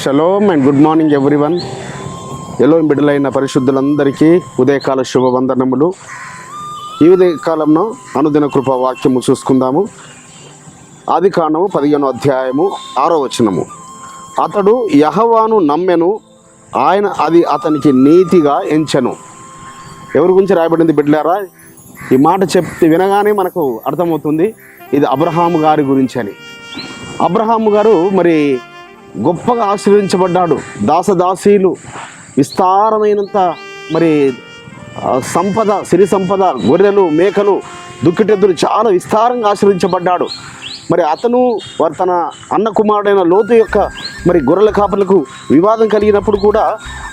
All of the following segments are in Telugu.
Shalom and good morning everyone. ఎలోని బిడ్డలైన పరిశుద్ధులందరికీ ఉదయకాల శుభవందనములు. ఈ ఉదయకాలంలో అనుదిన కృప వాక్యము చూసుకుందాము. ఆదికాండము 15వ అధ్యాయము 6వ వచనము. అతడు యెహోవాను నమ్మెను, ఆయన అది అతనికి నీతిగా ఎంచెను. ఎవరి గురించి రాయబడింది బిడ్డలారా? ఈ మాట చెప్తే వినగానే మనకు అర్థమవుతుంది ఇది అబ్రహాము గారి గురించి అని. అబ్రహాము గారు మరి గొప్పగా ఆశీర్వదించబడ్డాడు. దాసదాసీలు, విస్తారమైనంత మరి సంపద, సిరి సంపద, గొర్రెలు, మేకలు, దుక్కిటెద్దులు చాలా విస్తారంగా ఆశీర్వదించబడ్డాడు. మరి అతను వారు తన అన్న కుమారుడైన లోతు యొక్క మరి గొర్రెల కాపలకు వివాదం కలిగినప్పుడు కూడా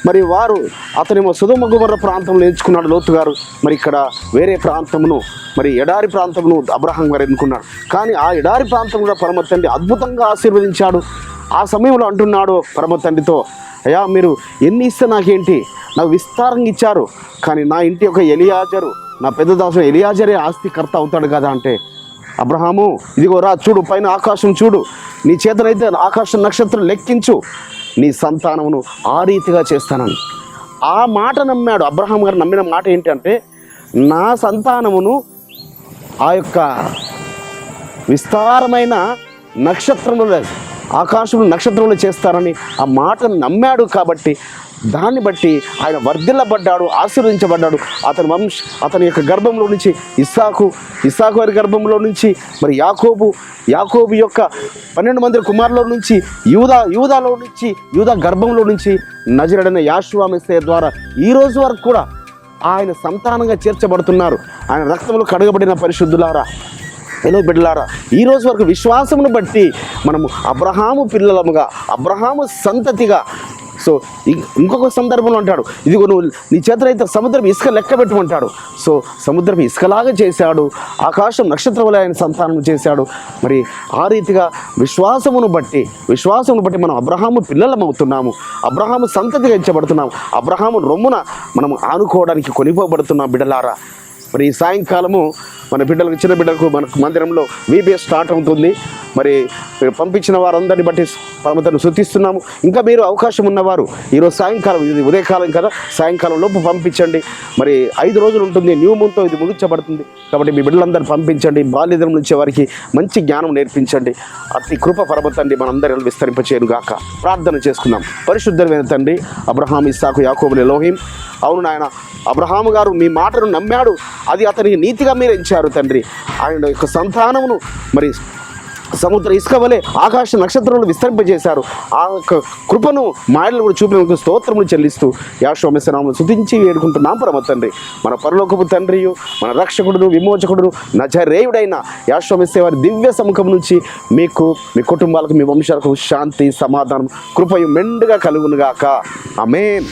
మరి వారు అతనేమో సొదొమ గొమొర్రా ప్రాంతంలో ఎంచుకున్నాడు లోతు గారు. మరి ఇక్కడ వేరే ప్రాంతమును, మరి ఎడారి ప్రాంతమును అబ్రహాం గారు ఎన్నుకున్నాడు. కానీ ఆ ఎడారి ప్రాంతం కూడా పరమ తండ్రి అద్భుతంగా ఆశీర్వదించాడు. ఆ సమయంలో అంటున్నాడు పరమ తండ్రితో, అయ్యా మీరు ఎన్ని ఇస్తే నాకేంటి, నాకు విస్తారంగా ఇచ్చారు, కానీ నా ఇంటి యొక్క ఎలియాజరు, నా పెద్ద దాసు ఎలియాజరే ఆస్తికర్త అవుతాడు కదా అంటే, అబ్రహాము ఇదిగో రా చూడు, పైన ఆకాశం చూడు, నీ చేతనైతే ఆకాశ నక్షత్రం లెక్కించు, నీ సంతానమును ఆ రీతిగా చేస్తానని ఆ మాట నమ్మాడు. అబ్రహాం గారు నమ్మిన మాట ఏంటంటే, నా సంతానమును ఆ యొక్క విస్తారమైన నక్షత్రములు, ఆకాశంలో నక్షత్రంలో చేస్తారని ఆ మాటను నమ్మాడు. కాబట్టి దాన్ని బట్టి ఆయన వర్ధిల్లబడ్డాడు, ఆశీర్వదించబడ్డాడు. అతని యొక్క గర్భంలో నుంచి ఇస్సాకు వారి గర్భంలో నుంచి మరి యాకోబు యొక్క 12 మంది కుమారుల నుంచి యూదా గర్భంలో నుంచి నజరుడైన యాషువా మెస్సీయ ద్వారా ఈ రోజు వరకు కూడా ఆయన సంతానంగా చేర్చబడుతున్నారు. ఆయన రక్తంలో కడగబడిన పరిశుద్ధులారా, ఎలో బిడ్డలారా, ఈ రోజు వరకు విశ్వాసమును బట్టి మనము అబ్రహాము పిల్లలముగా, అబ్రహాము సంతతిగా. సో ఇంకొక సందర్భంలో అంటాడు, ఇదిగో నువ్వు నీ చేతులైతే సముద్రం ఇసుక లెక్క పెట్టమంటాడు. సో సముద్రం ఇసుకలాగా చేశాడు, ఆకాశం నక్షత్రములే ఆయన సంతానం చేశాడు. మరి ఆ రీతిగా విశ్వాసమును బట్టి మనం అబ్రహాము పిల్లలం అవుతున్నాము, అబ్రహాము సంతతిగా ఎంచబడుతున్నాము, అబ్రహాము రొమ్మున మనం ఆనుకోవడానికి కొనిపోబడుతున్నాం బిడ్డలారా. మరి ఈ సాయంకాలము మన బిడ్డలకు, చిన్న బిడ్డలకు మనకు మందిరంలో VBS స్టార్ట్ అవుతుంది. మరి పంపించిన వారందరిని బట్టి పరమతను స్తుతిస్తున్నాము. ఇంకా మీరు అవకాశం ఉన్నవారు ఈరోజు సాయంకాలం, ఇది ఉదయకాలం కదా, సాయంకాలం లోపు పంపించండి. మరి 5 రోజులు ఉంటుంది, న్యూ మూన్తో ఇది ముగించబడుతుంది. కాబట్టి మీ బిడ్డలందరూ పంపించండి. బాల్యదనం నుంచి వారికి మంచి జ్ఞానం నేర్పించండి. అతి కృప పరమతండి మనందరిలో విస్తరింపచేయను గాక. ప్రార్థన చేసుకుందాం. పరిశుద్ధమైన తండ్రి, అబ్రహాం, ఇస్సాకు, యాకోబుల ఎలోహిం, అవును నాయన, అబ్రహాము గారు మీ మాటను నమ్మాడు, అది అతనికి నీతిగా మీరు ఎంచారు తండ్రి. ఆయన యొక్క సంతానమును మరి సముద్ర ఇసుక వలె ఆకాశ నక్షత్రములు విస్తరింపజేశారు. ఆ యొక్క కృపను మాయలు కూడా చూపినందుకు స్తోత్రములు చెల్లిస్తూ యాషువా మెస్సీయ నామమున స్తుతించి వేడుకుంటున్నాం పరమ తండ్రి. మన పరలోకపు తండ్రియు, మన రక్షకుడును, విమోచకుడును, నజరేయుడైన యాషువా మెస్సీయ వారి దివ్య సముఖం నుంచి మీకు, మీ కుటుంబాలకు, మీ వంశాలకు శాంతి, సమాధానం, కృపయు మెండుగా కలుగునుగాక. ఆమేన్.